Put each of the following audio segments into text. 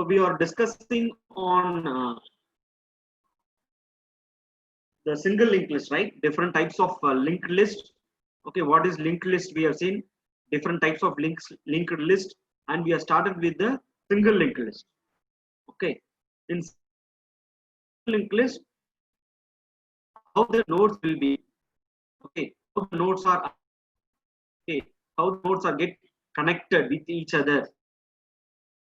So we are discussing on the single linked list, right? Different types of linked list. Okay, what is linked list? We have seen different types of linked list, and we have started with the single linked list. Okay, in linked list, how the nodes will be. Okay, how the nodes are. Okay, how the nodes are get connected with each other.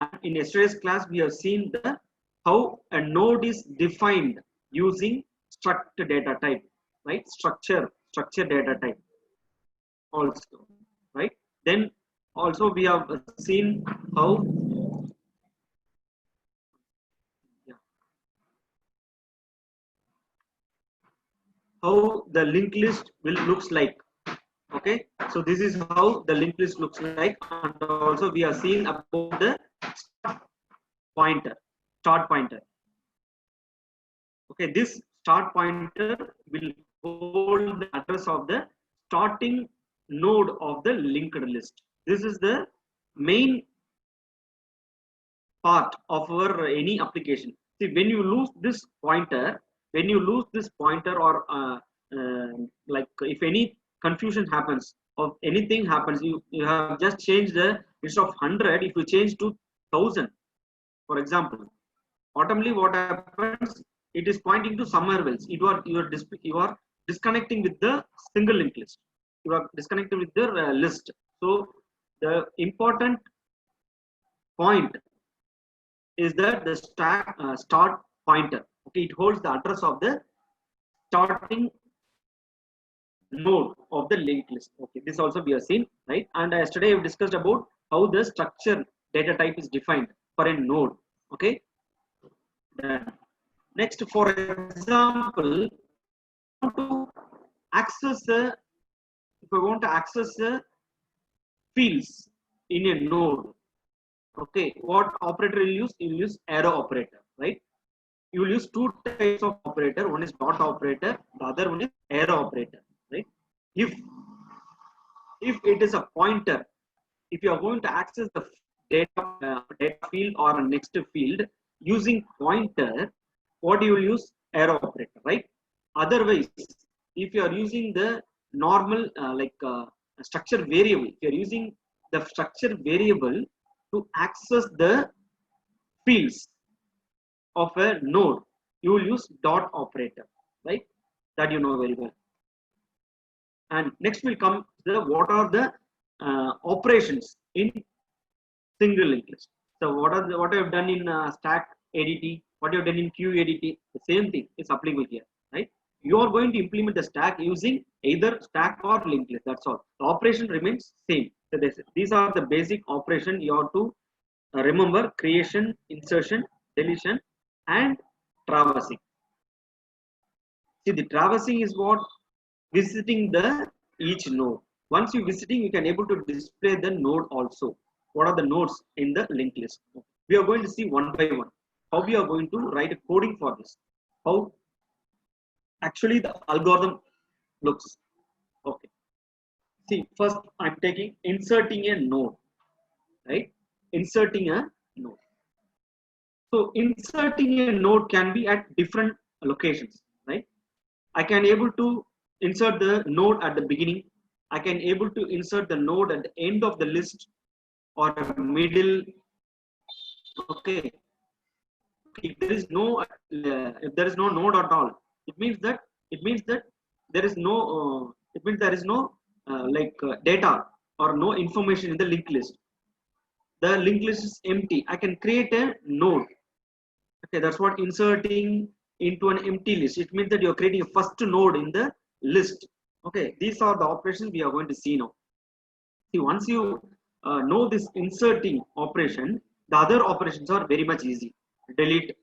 And in yesterday's class, we have seen the how a node is defined using struct data type, right? Structure data type also, right? Then also we have seen how how the linked list will looks like. Okay, so this is how the linked list looks like, and also we have seen about the pointer, start pointer. Okay, this start pointer will hold the address of the starting node of the linked list. This is the main part of our any application. See, when you lose this pointer, or like if any confusion happens or anything happens, you have just changed the instead of 100, if you change to 1000, for example, automatically what happens, it is pointing to somewhere else. You are disconnecting with the single linked list. You are disconnected with the list. So the important point is that the start pointer. Okay, it holds the address of the starting node of the linked list. Okay, this also we have seen, right? And yesterday we discussed about how the structure data type is defined for a node. Okay. Next, for example, to access a, if I want to access the fields in a node, okay, what operator will use? You will use arrow operator, right? You will use two types of operator. One is dot operator, the other one is arrow operator, right? If it is a pointer, if you are going to access the data field or a next field using pointer, what you will use? Arrow operator, right? Otherwise, if you are using the normal structure variable, if you are using the structure variable to access the fields of a node, you will use dot operator, right? That you know very well. And next will come the what are the operations in single linked list. So what I have done in stack ADT, what you have done in queue ADT, the same thing is applicable here, right? You are going to implement the stack using either stack or linked list. That's all. The operation remains same. So these are the basic operation you have to remember: creation, insertion, deletion, and traversing. See, the traversing is what? Visiting the each node. Once you visiting, you can able to display the node also. What are the nodes in the linked list? We are going to see one by one how we are going to write a coding for this. How actually the algorithm looks. Okay. See, first I'm taking inserting a node, right? Inserting a node. So inserting a node can be at different locations, right? I can able to insert the node at the beginning. I can able to insert the node at the end of the list or middle. Okay. If there is no node at all, it means that there is no data or no information in the linked list. The linked list is empty. I can create a node. Okay, that's what inserting into an empty list. It means that you're creating a first node in the list. Okay, these are the operations we are going to see now. See, once you know this inserting operation, the other operations are very much easy. Delete,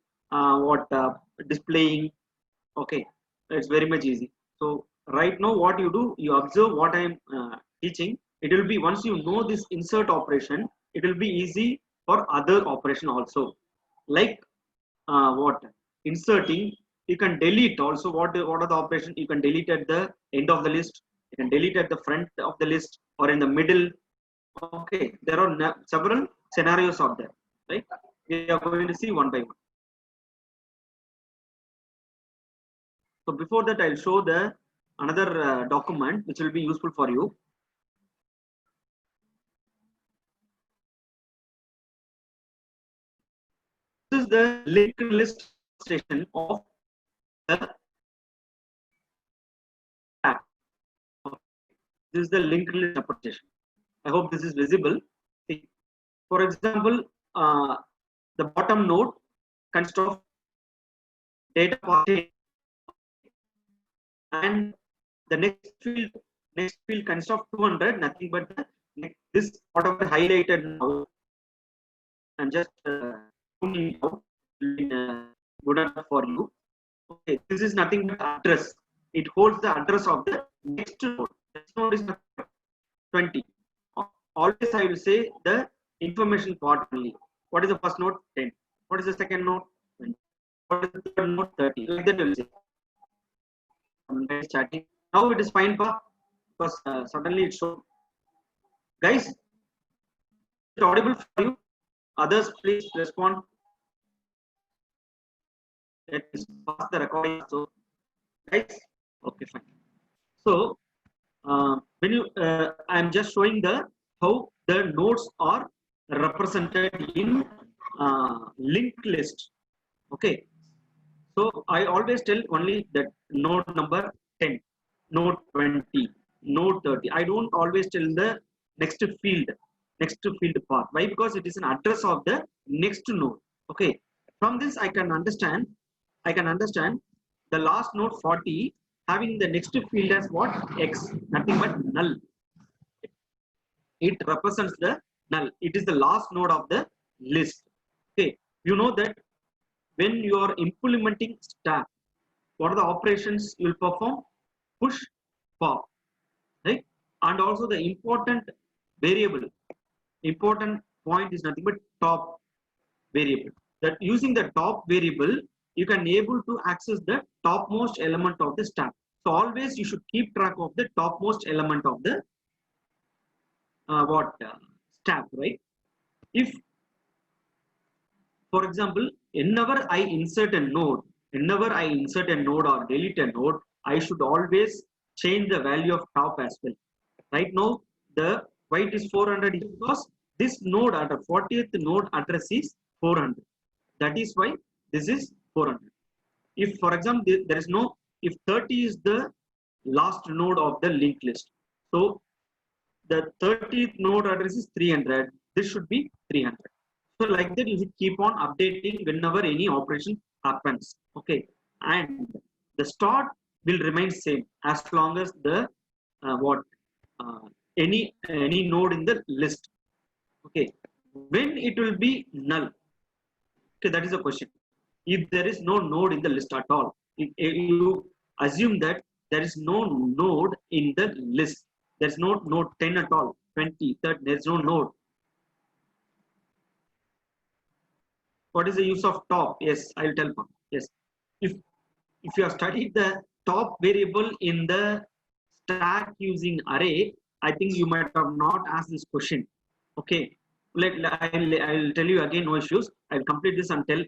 displaying. Okay, it's very much easy. So right now, what you do, you observe what I am teaching. It will be once you know this insert operation, it will be easy for other operation also. Like inserting, you can delete also. What are the operations? You can delete at the end of the list. You can delete at the front of the list or in the middle. Okay, there are several scenarios of that, right? We are going to see one by one. So before that, I'll show the another document which will be useful for you. This is the linked list station of the stack. This is the linked list representation. I hope this is visible. See, for example, the bottom node consists of data part and the next field consists of 200, nothing but this whatever highlighted now and just zooming out good enough for you. Okay, this is nothing but address. It holds the address of the next node. Next node is 20. Always I will say the information part only. What is the first node? 10. What is the second node? 20. What is the third node? 30. Like that will say. Chatting. Now it is fine, because suddenly it shows. Guys, is it audible for you? Others, please respond. Let us pass the recording. So, guys, okay, fine. So, when you, I am just showing the how the nodes are represented in linked list. Okay. So I always tell only that node number 10, node 20, node 30. I don't always tell the next field part. Why? Because it is an address of the next node. Okay. From this I can understand the last node 40 having the next field as what? X, nothing but null. It represents the null. It is the last node of the list. Okay. You know that when you are implementing stack, what are the operations you will perform? Push, pop, right? And also the important point is nothing but top variable. That using the top variable, you can able to access the topmost element of the stack. So always you should keep track of the topmost element of the stack, right? If, for example, whenever I insert a node or delete a node, I should always change the value of top as well. Right now, the why it is 400 is because this node at the 40th node address is 400. That is why this is 400. If, for example, there is no, if 30 is the last node of the linked list, so the 30th node address is 300. This should be 300. So like that, you should keep on updating whenever any operation happens. Okay, and the start will remain same as long as the any node in the list. Okay, when it will be null? Okay, that is a question. If there is no node in the list at all, if you assume that there is no node in the list, there's no node 10 at all, 20, 30, there's no node. What is the use of top? Yes, I will tell. Yes, if you have studied the top variable in the stack using array, I think you might have not asked this question. Okay, I'll tell you again, no issues. I'll complete this and tell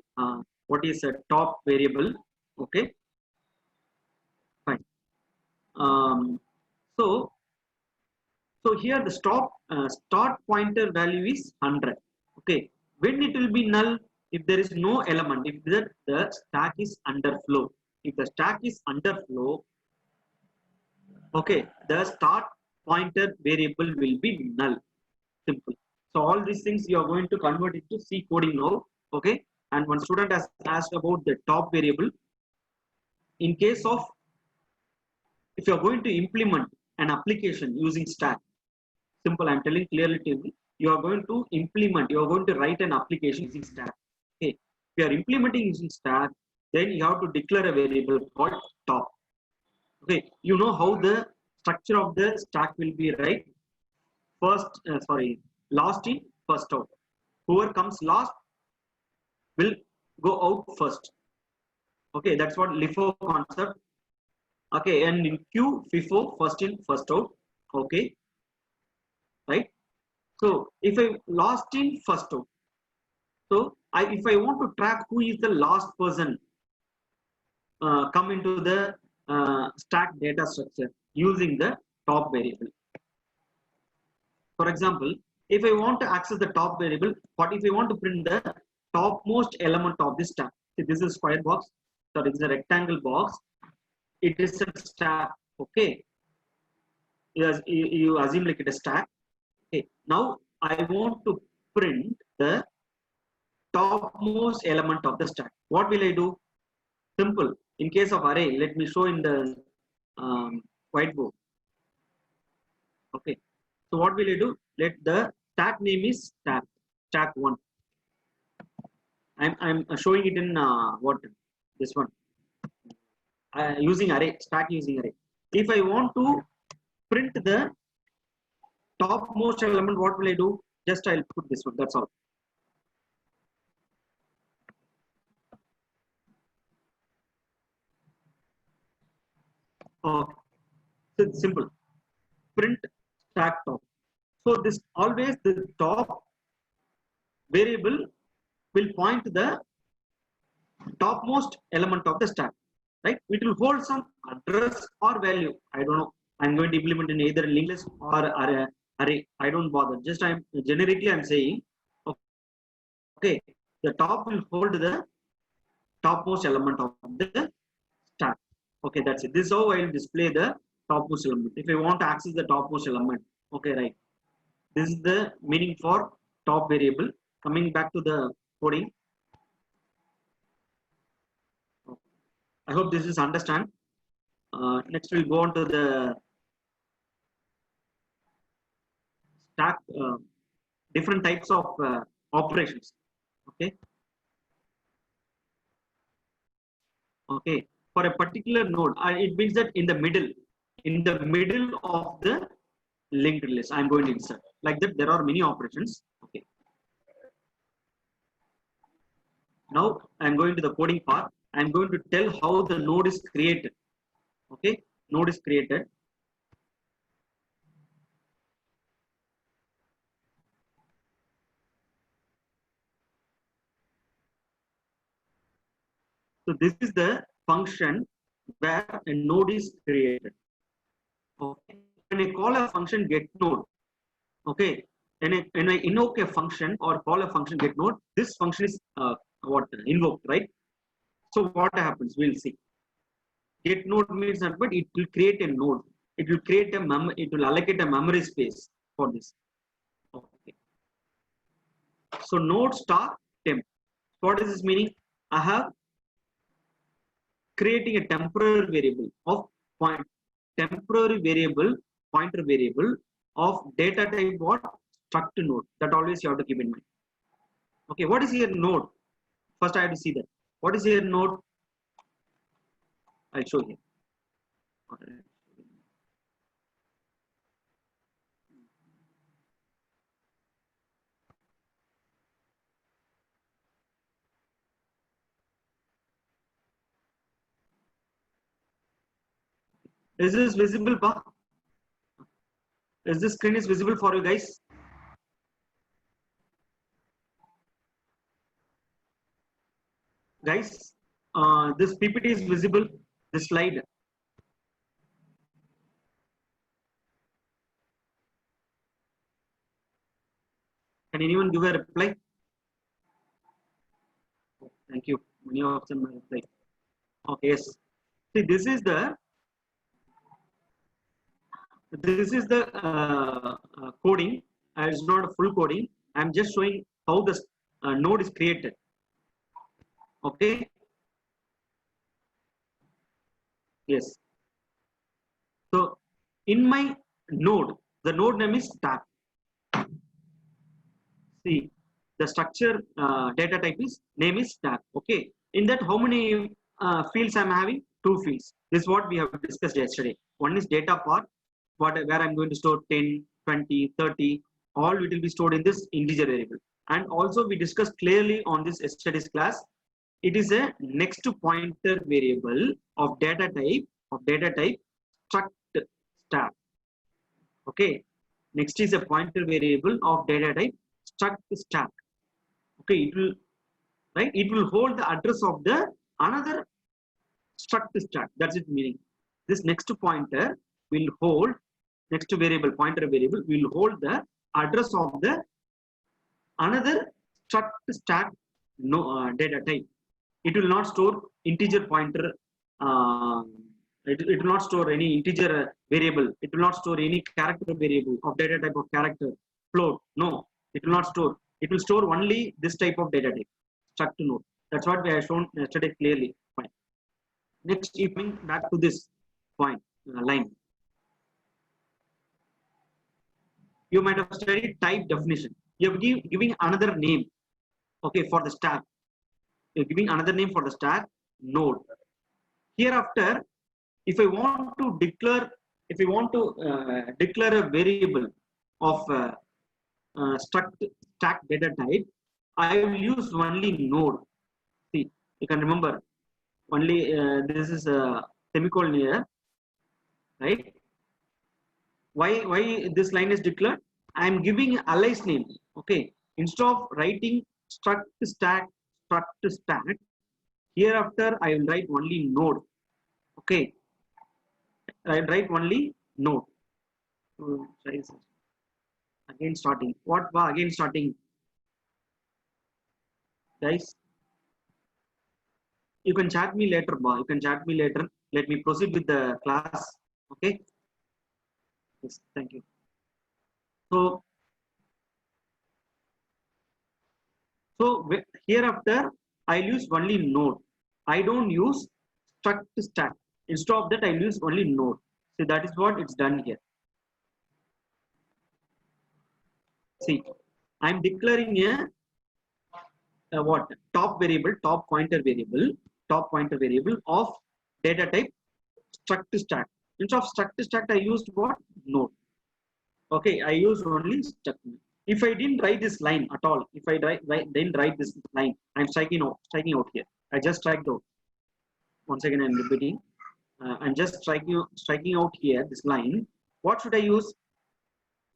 what is a top variable. Okay, fine. So here the start pointer value is 100. Okay, when it will be null? If there is no element, if the stack is underflow. If the stack is underflow, okay, the start pointer variable will be null. Simple. So all these things you are going to convert into C coding now. Okay, and one student has asked about the top variable. In case of, if you are going to implement an application using stack, simple, I'm telling clearly to you, you are going to write an application using stack. Okay, if you are implementing using stack, then you have to declare a variable called top. Okay, you know how the structure of the stack will be, right? Last in, first out. Whoever comes last will go out first. Okay, that's what LIFO concept. Okay, and in queue, FIFO, first in, first out. Okay, right? So if I last in, first out, so if I want to track who is the last person come into the stack data structure using the top variable. For example, if I want to access the top variable, but if I want to print the topmost element of this stack, see, this is a square box, so it's a rectangle box, it is a stack. Okay, you assume like it is stack. Okay, now I want to print the topmost element of the stack. What will I do? Simple. In case of array, let me show in the whiteboard. Okay, so what will I do? Let the stack name is stack 1. I'm showing it in what this one using array, stack using array. If I want to print the topmost element, what will I do? Just I'll put this one, that's all. Okay, so it's simple. Print stack top. So this always the top variable will point to the topmost element of the stack, right? It will hold some address or value. I don't know. I'm going to implement in either linked list or array. I don't bother. Just I'm generically I'm saying, okay, the top will hold the topmost element of the stack. Okay, that's it. This is how I will display the topmost element. If I want to access the topmost element, okay, right. This is the meaning for top variable. Coming back to the coding. I hope this is understand. Next we'll go on to the stack, different types of operations. Okay. Okay. For a particular node, it means that in the middle of the linked list, I'm going to insert. Like that, there are many operations. Okay. Now I'm going to the coding part. I'm going to tell how the node is created. Okay, node is created. So this is the function where a node is created. Okay. When I call a function get node, okay, when I invoke a function or call a function get node, this function is what invoked, right? So what happens? We'll see. Get node means that, but it will create a node. It will create it will allocate a memory space for this. Okay. So node star temp. What is this meaning? I have creating a temporary variable of pointer variable of data type what struct node. That always you have to keep in mind. Okay, what is here node? First I have to see that. What is here node? I'll show you. Okay. Is this visible, Pa? Is this screen is visible for you guys? Guys, this PPT is visible, this slide. Can anyone give a reply? Thank you. Many of them reply. Okay, yes. See, this is the coding. It's not a full coding. I'm just showing how the node is created. Okay. Yes. So in my node, the node name is stack. See, the structure data type is name is stack. Okay. In that, how many fields I'm having? 2 fields. This is what we have discussed yesterday. One is data part, where I'm going to store 10, 20, 30. All it will be stored in this integer variable. And also we discussed clearly on this yesterday's class. It is a next pointer variable of data type struct stack. Okay. Next is a pointer variable of data type struct stack. Okay, it will right? It will hold the address of the another struct stack. That's its meaning. This next pointer will hold, next variable, pointer variable will hold the address of the another struct stack no data type. It will not store integer pointer. Uh, it will not store any integer variable. It will not store any character variable of data type of character float. No, it will not store. It will store only this type of data type, struct node. That's what we have shown yesterday clearly. Fine. Next, coming back to this point line, you might have studied type definition. You're giving another name, okay, for the stack. You're giving another name for the stack node. Hereafter, if I want to declare, if we want to declare a variable of struct stack data type, I will use only node. See, you can remember only this is a semicolon here, right? Why this line is declared? I am giving alias name. Okay, instead of writing struct stack, hereafter I will write only node. Okay, I will write only node. Again starting. What again starting? Guys, you can chat me later, you can chat me later. Let me proceed with the class. Okay. Yes, thank you. So hereafter I'll use only node. I don't use struct stack. Instead of that, I'll use only node. So that is what it's done here. See, I'm declaring a what top variable, top pointer variable of data type struct stack. Instead of struct stack, I used what? Node. Okay, I use only struct. If I didn't write this line at all, if I didn't write this line, I'm striking out here. I just striked out. Once again, I'm repeating. I'm just striking out here this line. What should I use?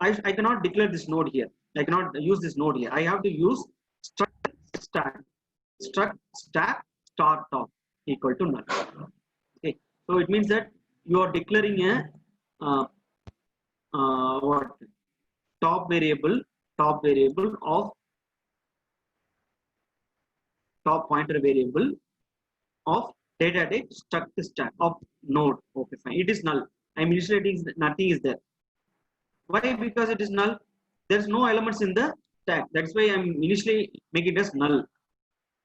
I cannot declare this node here. I cannot use this node here. I have to use struct stack star top equal to null. Okay, so it means that you are declaring a what top variable of top pointer variable of data type struct stack of node. Okay, fine. It is null. I'm initiating, nothing is there. Why? Because it is null. There's no elements in the stack. That's why I'm initially making it as null.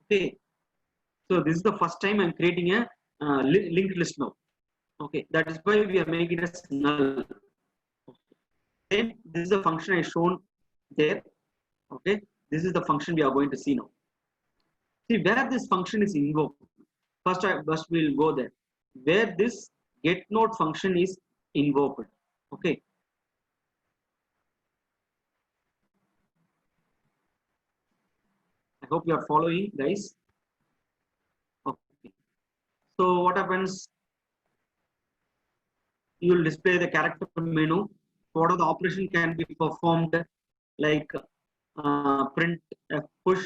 Okay. So this is the first time I'm creating a linked list now. Okay. That is why we are making it as null. Okay. Then this is the function I shown there. Okay. This is the function we are going to see now. See where this function is invoked. First we'll go there. Where this get node function is invoked. Okay. I hope you are following, guys. Okay. So what happens? You will display the character menu. What are the operation can be performed, like print, push,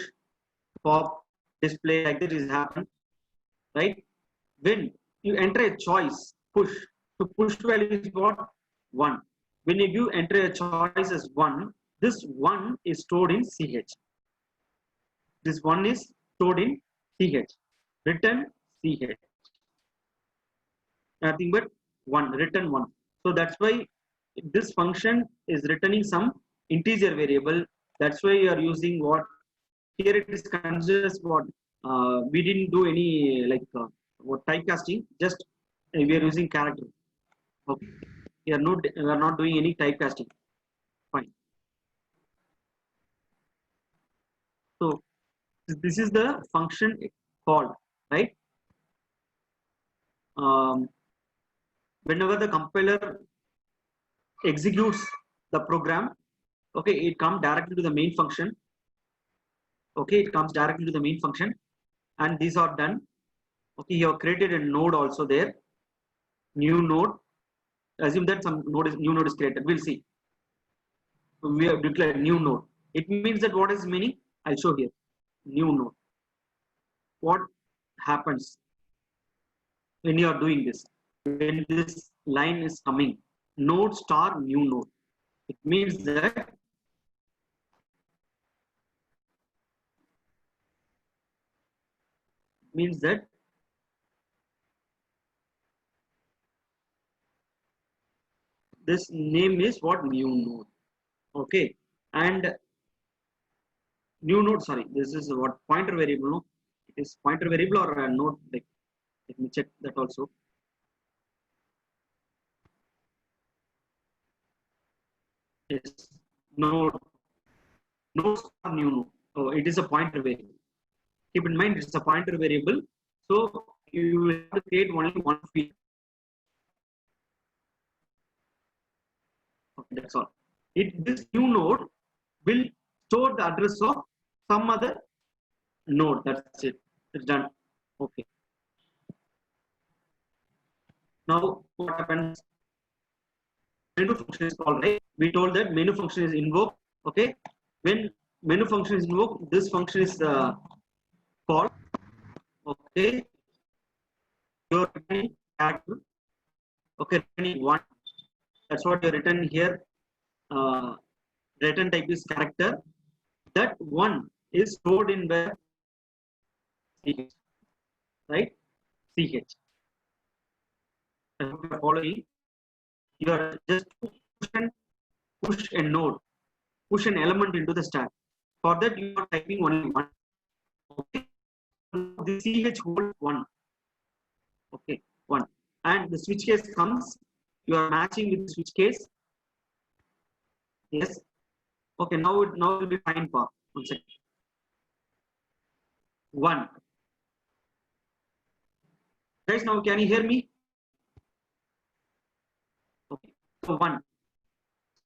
pop, display, like that is happen, right? When you enter a choice, push. So push value is what? 1. When you enter a choice as 1, this 1 is stored in CH. This 1 is stored in CH. Return CH. Nothing but 1, return 1. So that's why this function is returning some integer variable. That's why you are using what? Here it is considered as what? We didn't do any like what typecasting, just we are using character. Okay. We are not doing any typecasting. Fine. So this is the function called, right? Whenever the compiler executes the program, okay, it comes directly to the main function. Okay, it comes directly to the main function, and these are done. Okay, you have created a node also there. New node. Assume that some new node is created. We'll see. We have declared new node. It means that what is meaning? I'll show here. New node. what happens when you are doing this? When this line is coming, node star new node, it means that this name is what? New node. Okay, and new node, sorry, this is what? Pointer variable, no? It is pointer variable or a node, like, let me check that also. Yes, node star new node. So it is a pointer variable. Keep in mind, it's a pointer variable. So you will have to create only one field. Okay, that's all. This new node will store the address of some other node. That's it. It's done. Okay. Now what happens? Menu function is called, right? We told that menu function is invoked. Okay. When menu function is invoked, this function is called. Okay. Your returning character. Okay, returning one. That's what you written here. Return type is character. That one is stored in the CH, right? CH. I hope you are following. You are just push a node, push an element into the stack. For that, you are typing only one. Okay. The CH holds one. Okay, one. And the switch case comes. You are matching with the switch case. Yes. Okay. Now it will be fine. For 1 second. 1. Guys, now can you hear me? Okay. So 1.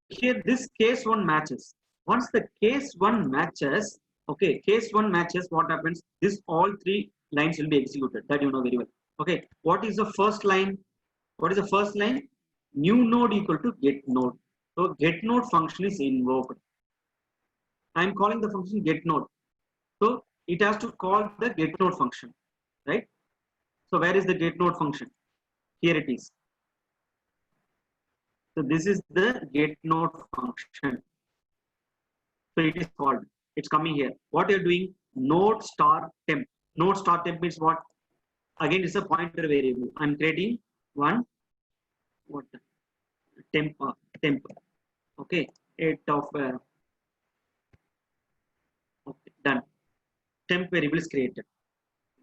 Here this case 1 matches. Once the case 1 matches, okay, case 1 matches, what happens? This all 3 lines will be executed. That you know very well. Okay. What is the first line? What is the first line? New node equal to get node. So get node function is invoked. I am calling the function get node. So it has to call the get node function, right? So where is the get node function? Here it is. So this is the get node function. So it is called. It's coming here. What you're doing? Node star temp. Node star temp means what? Again, it's a pointer variable. I'm creating one. What? Temp. Temp. Okay. 8 of. Okay. Done. Temp variable is created.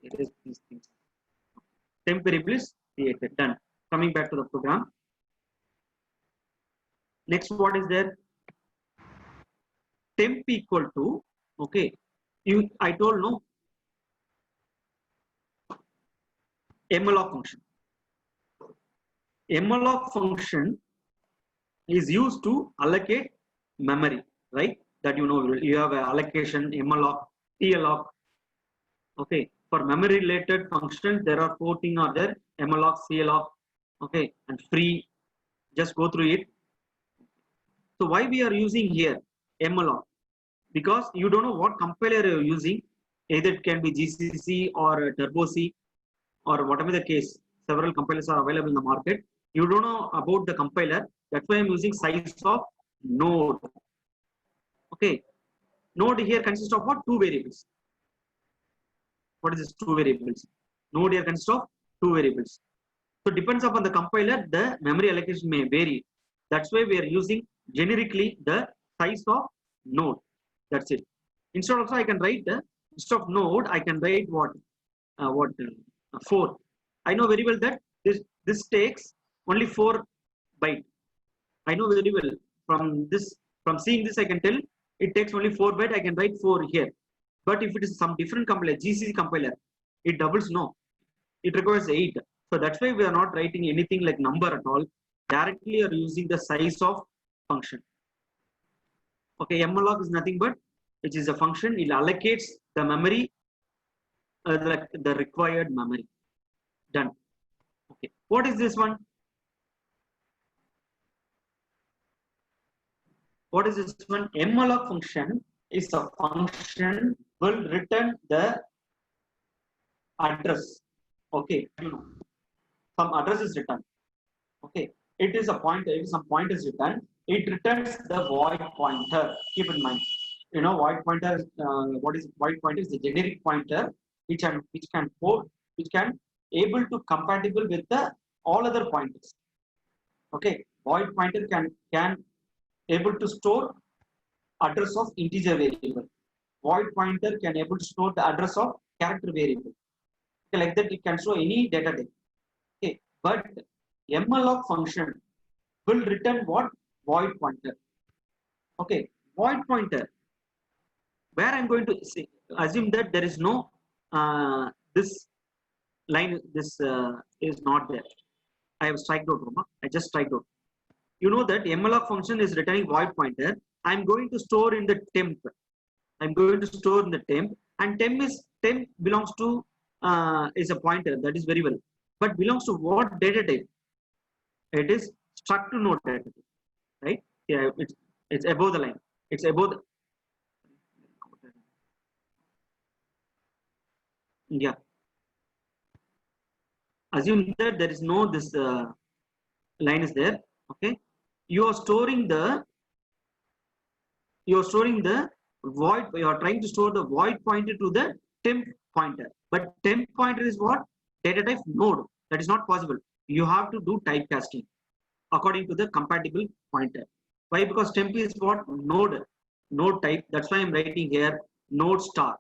It is these things. Temp variable is created. Done. Coming back to the program. Next, what is there? Temp equal to, okay, I told no, malloc function. Malloc function is used to allocate memory, right? That you know, you have allocation, malloc, talloc. Okay, for memory related functions, there are 14 are there, malloc, calloc, okay, and free. Just go through it. So why we are using here malloc? Because you don't know what compiler you're using. Either it can be GCC or Turbo C or whatever the case. Several compilers are available in the market. You don't know about the compiler. That's why I'm using size of node. Okay. Node here consists of what? 2 variables. What is this 2 variables? Node here consists of 2 variables. So depends upon the compiler, the memory allocation may vary. That's why we are using generically the size of node. That's it. Instead also I can write instead of node I can write what 4. I know very well that this takes only 4 byte. I know very well from seeing this I can tell it takes only 4 byte. I can write 4 here. But if it is some different compiler, GCC compiler, it doubles. No, it requires 8. So that's why we are not writing anything like number at all. Directly are using the size of function. Okay, malloc is nothing but which is a function. It allocates the memory, the required memory. Done. Okay, what is this one? What is this one? Malloc function is a function will return the address. Okay, you know, some address is written. Okay, it is a pointer. If some point is written, it returns the void pointer. Keep in mind, you know, void pointer. What is void pointer? Is the generic pointer which can able to compatible with the all other pointers. Okay, void pointer can able to store address of integer variable. Void pointer can able to store the address of character variable. Okay, like that, it can show any data type. Okay, but malloc function will return what? Void pointer. Okay, void pointer, where I'm going to say, assume that there is no this line, this is not there. I have striked out, Roma. I just striked out. You know that malloc function is returning void pointer. I'm going to store in the temp. I'm going to store in the temp, and temp belongs to is a pointer, that is very well, but belongs to what data type? It is struct to node data type, right? Yeah, it's above the line. It's above the, yeah. Assume that there is no this line is there. Okay, you are storing the void. You are trying to store the void pointer to the temp pointer, but temp pointer is what? Data type node. That is not possible. You have to do typecasting according to the compatible pointer. Why? Because temp is what? Node type. That's why I'm writing here node star.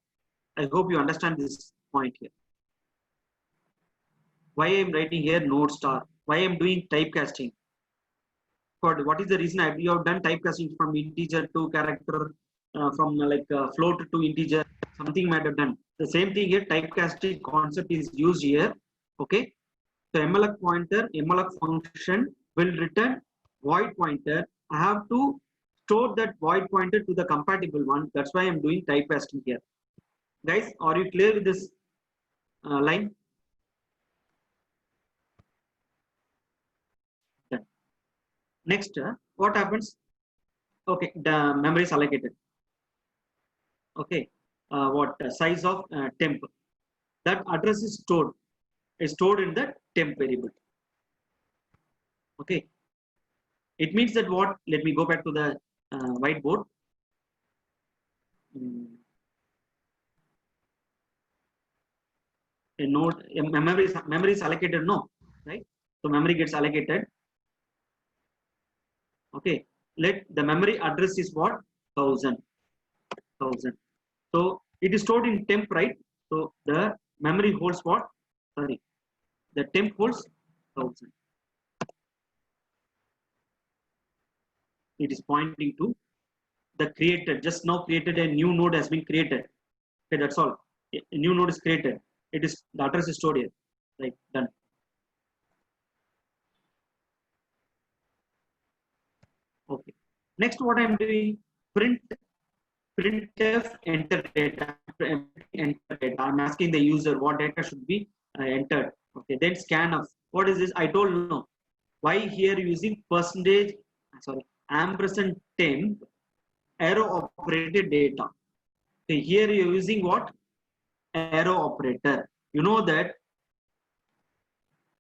I hope you understand this point here. Why I'm writing here node star? Why I'm doing typecasting? For what is the reason? You have done typecasting from integer to character, from float to integer. Something might have done. The same thing here. Typecasting concept is used here. Okay. So malloc function will return void pointer. I have to store that void pointer to the compatible one. That's why I'm doing typecasting here. Guys, are you clear with this line? Done. Next, what happens? Okay, the memory is allocated. Okay, what size of temp? That address is stored in the temp variable. Okay, it means that what? Let me go back to the whiteboard. A node, memory is allocated, no, right? So memory gets allocated. Okay, let the memory address is what? 1000. So it is stored in temp, right? So the memory holds what? Sorry, the temp holds 1000. It is pointing to the created, just now created, a new node has been created. Okay, that's all. A new node is created. It is, the address is stored here. Right, done. Okay. Next, what I am doing, printf enter data. I'm asking the user what data should be entered. Okay, then scanf. What is this? I don't know. Why here using percentage? Sorry, ampersand temp arrow operated data. Okay, here you're using what? Arrow operator. You know that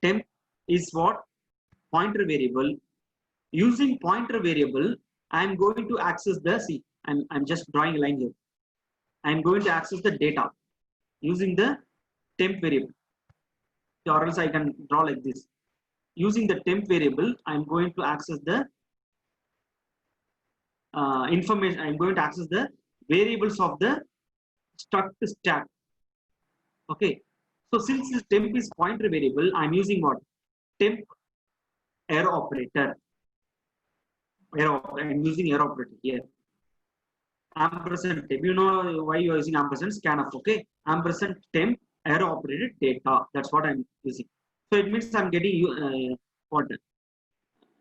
temp is what? Pointer variable. Using pointer variable, I'm going to access the, see, I'm just drawing a line here. I'm going to access the data using the temp variable, or else I can draw like this. Using the temp variable, I'm going to access the information. I'm going to access the variables of the struct stack. Okay, so since this temp is pointer variable, I'm using what? Temp arrow operator. I'm using arrow operator here. Ampersand temp. You know why you are using ampersand? Scanf. Okay, ampersand temp arrow operated data. That's what I'm using. So it means I'm getting what?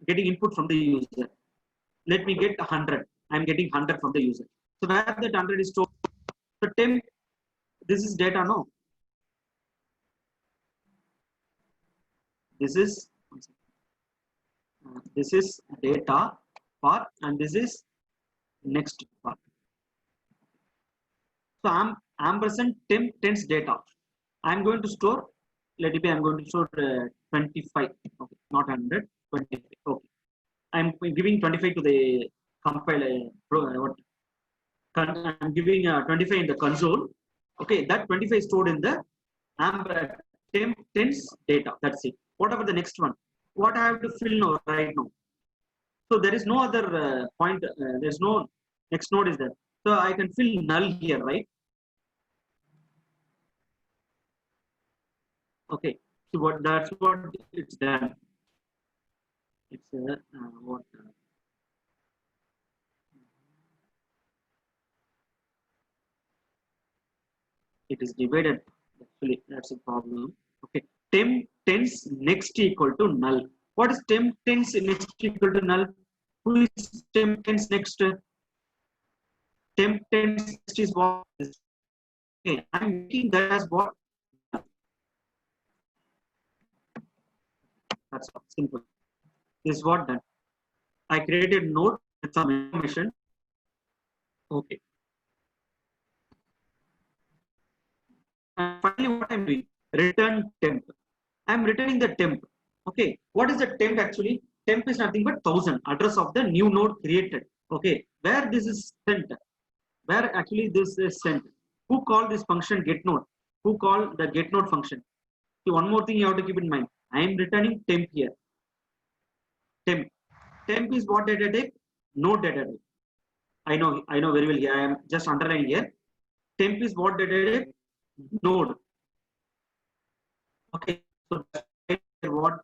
Getting input from the user. Let me get 100. I'm getting 100 from the user. So where that 100 is stored? So temp. This is data, no? This is data part, and this is next part. So ampersand temp tends data. I'm going to store, let it be, I'm going to store 25, okay, not 100, 25, okay. I'm giving 25 to the compiler, I'm giving 25 in the console, okay, that 25 is stored in the tense data, that's it. Whatever the next one, what I have to fill now, right now. So there is no other point, there's no next node is there. So I can fill null here, right? Okay, so that's what it's done. It's what it is divided. Actually, that's a problem. Okay, temp tens next equal to null. What is temp tens next equal to null? Who is temp tens next? Temp tens next is what? Okay, I'm making that as what? That's simple. This is what done. I created node with some information. Okay. And finally, what I'm doing? Return temp. I'm returning the temp. Okay. What is the temp actually? Temp is nothing but 1000, address of the new node created. Okay. Where this is sent? Where actually this is sent? Who called this function get node? Who called the get node function? See, one more thing you have to keep in mind. I am returning temp here. Temp. Temp is what data type? Node data type. I know very well here. I am just underlining here. Temp is what data type? Node. Okay. So what?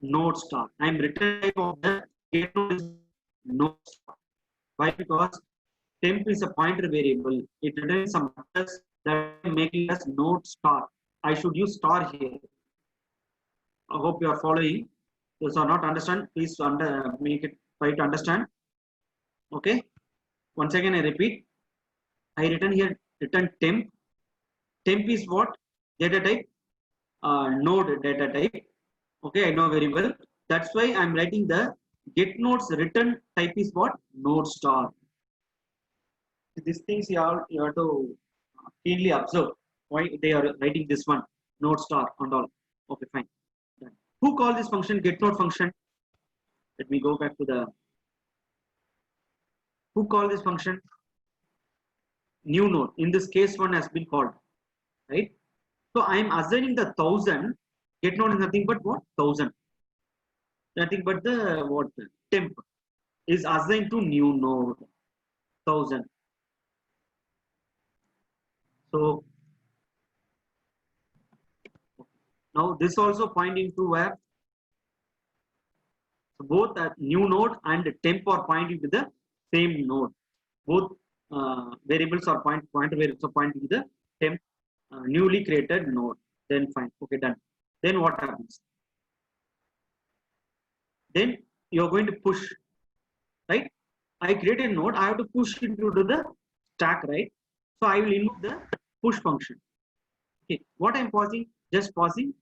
Node star. I am returning type of the get node is node star. Why? Because temp is a pointer variable. It returns some address that making us node star. I should use star here. I hope you are following. Those are not understand, please make it try to understand. Okay. Once again, I repeat. I return here return temp. Temp is what? Data type. Node data type. Okay, I know very well. That's why I'm writing the get nodes return type is what? Node star. These things you have to keenly observe why they are writing this one node star and all. Okay, fine. Done. Who called this function get node function? Let me go back to the who called this function? New node. In this case, one has been called, right? So I am assigning the 1000. Get node is nothing but what? 1000. Nothing but the what? Temp is assigned to new node 1000. So now this also pointing to where? So both new node and temp are pointing to the same node. Both variables are pointer variables are pointing to the temp newly created node. Then fine. Okay, done. Then what happens? Then you're going to push, right? I create a node. I have to push it into the stack, right? So I will invoke the push function. Okay, what I'm pausing? Just pausing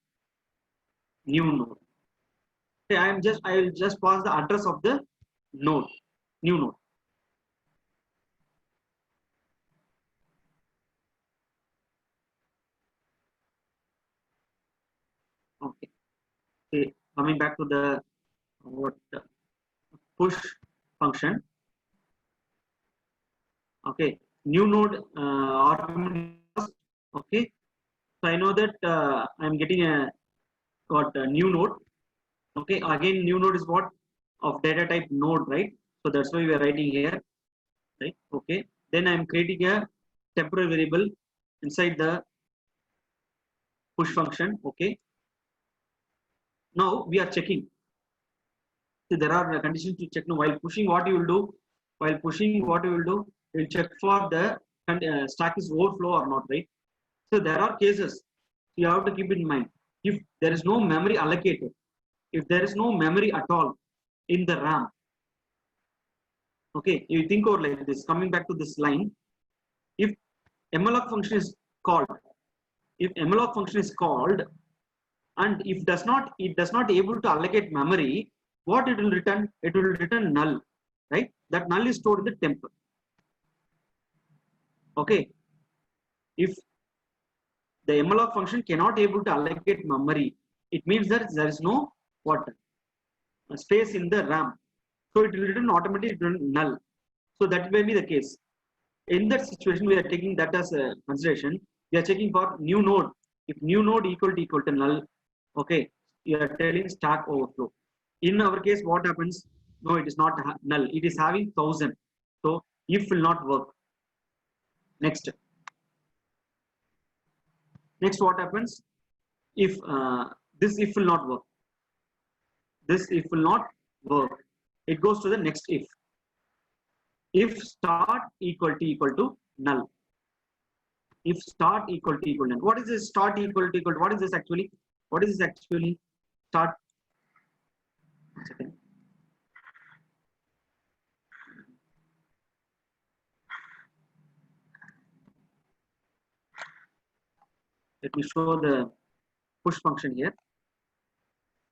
new node. Okay, I will just pass the address of the node, new node. Okay. Okay, coming back to the what push function. Okay, new node argument. Okay, so I know that I'm getting a new node. Okay, again new node is what of data type node, right? So that's why we are writing here, right? Okay, then I'm creating a temporary variable inside the push function. Okay, now we are checking. So there are conditions to check. Now while pushing, what you will do? While pushing, what you will do? You will check for the stack is overflow or not, right? So there are cases you have to keep in mind. If there is no memory allocated, if there is no memory at all in the RAM, okay, you think over like this. Coming back to this line, if malloc function is called, and if it does not able to allocate memory, what it will return? It will return null, right? That null is stored in the temp. Okay. If the malloc function cannot able to allocate memory, it means that there is no what space in the RAM, so it will return automatically null. So that may be the case. In that situation, we are taking that as a consideration. We are checking for new node. If new node equal to null, okay, you are telling stack overflow. In our case, what happens? No, it is not null. It is having 1000. So if will not work. Next, what happens? If this if will not work, this if will not work, it goes to the next if. If start equal to null. If start equal to null. What is this start equal to? What is this actually? What is this actually? Start. One second. Let me show the push function here.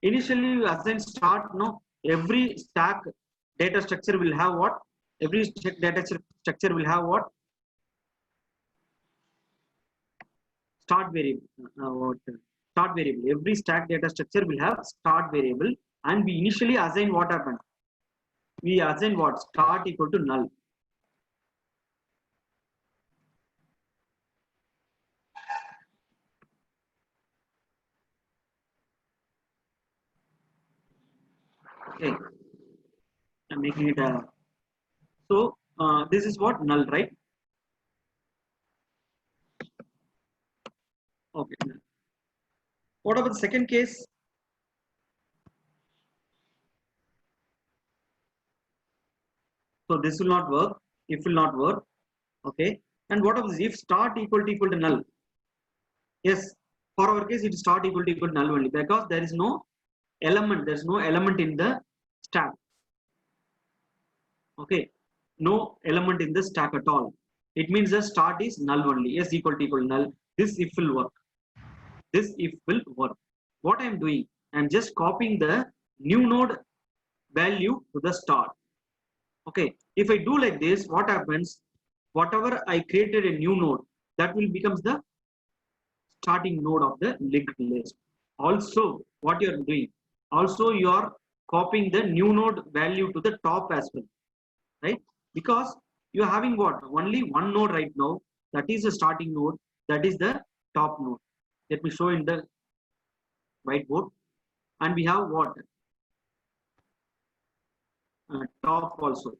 Initially, you assign start. No, every stack data structure will have what? Every data structure will have what? Start variable. Start variable. Every stack data structure will have start variable, and we initially assign what happened? We assign what? Start equal to null. Okay, I'm making it a. So this is what? Null, right? Okay. What about the second case? So this will not work. If will not work. Okay. And what about if start equal to null? Yes. For our case, it is start equal to null only, because there is no element. There is no element in the stack. Okay. No element in the stack at all. It means the start is null only. Yes, equal to null. This if will work. This if will work. What I am doing, I am just copying the new node value to the start. Okay, if I do like this, what happens? Whatever I created a new node, that will becomes the starting node of the linked list. Also, what you are doing, also you are copying the new node value to the top as well, right? Because you are having what? Only one node right now. That is the starting node. That is the top node. Let me show in the whiteboard. And we have what? Top also.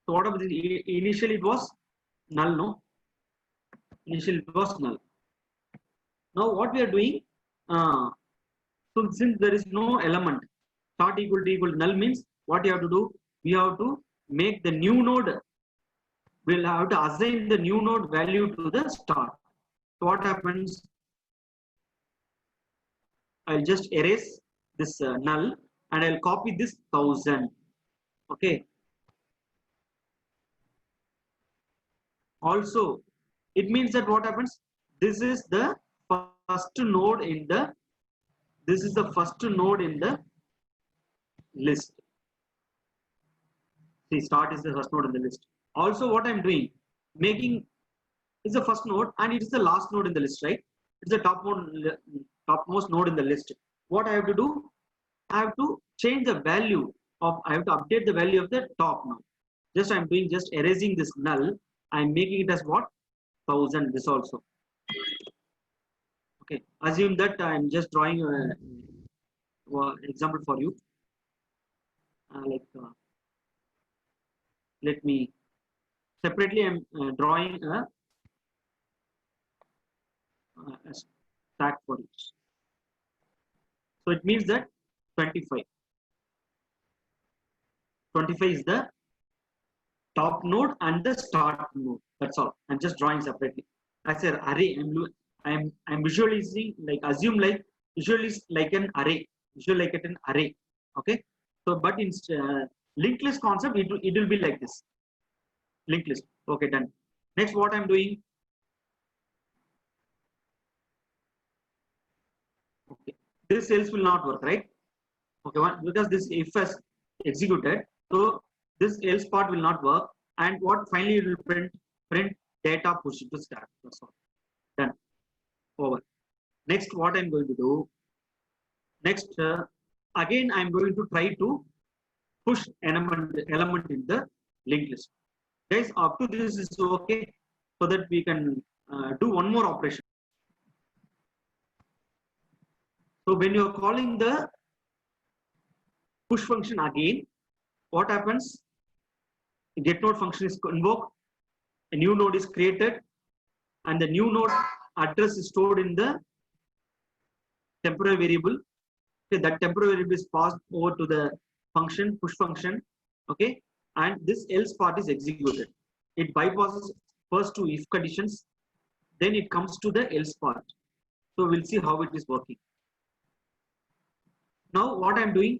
So what of the initially it was null, no? Initially it was null. Now what we are doing? So since there is no element, start equal to null means what you have to do? We have to make the new node. We'll have to assign the new node value to the start. So what happens? I'll just erase this null and I'll copy this 1000. Okay. Also, it means that what happens? This is the first node in the. This is the first node in the list. See, start is the first node in the list. Also, what I'm doing, making is the first node and it is the last node in the list, right? It's the topmost node in the list. What I have to do? I have to change the value of. I have to update the value of the top node. Just I'm doing just erasing this null. I'm making it as what? 1000. This also. Okay. Assume that I'm just drawing an example for you. Let me separately. I'm drawing a stack for it. So it means that 25. 25 is the top node and the start node. That's all. I'm just drawing separately. As an array, I'm visualizing, like assume like visualize like an array. Visual like an array. Okay. So but in linked list concept, it will be like this. Linked list. Okay, done. Next, what I'm doing. Okay. This else will not work, right? Okay, because this if has executed, So this else part will not work. And what finally it will print data push to stack. That's all. Done. Over. Next, what I'm going to do. Next, again, I'm going to try to push element in the linked list. Guys, up to this is okay, so that we can do one more operation. So when you're calling the push function again, what happens? The get node function is invoked, a new node is created, and the new node address is stored in the temporary variable. Okay, that temporary variable is passed over to the function, push function. Okay, and this else part is executed. It bypasses first two if conditions, then it comes to the else part. So we'll see how it is working. Now what I'm doing,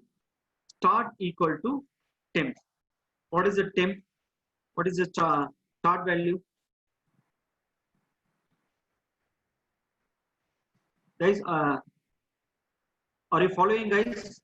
start equal to temp. What is the temp? What is the start value? Guys, are you following, guys?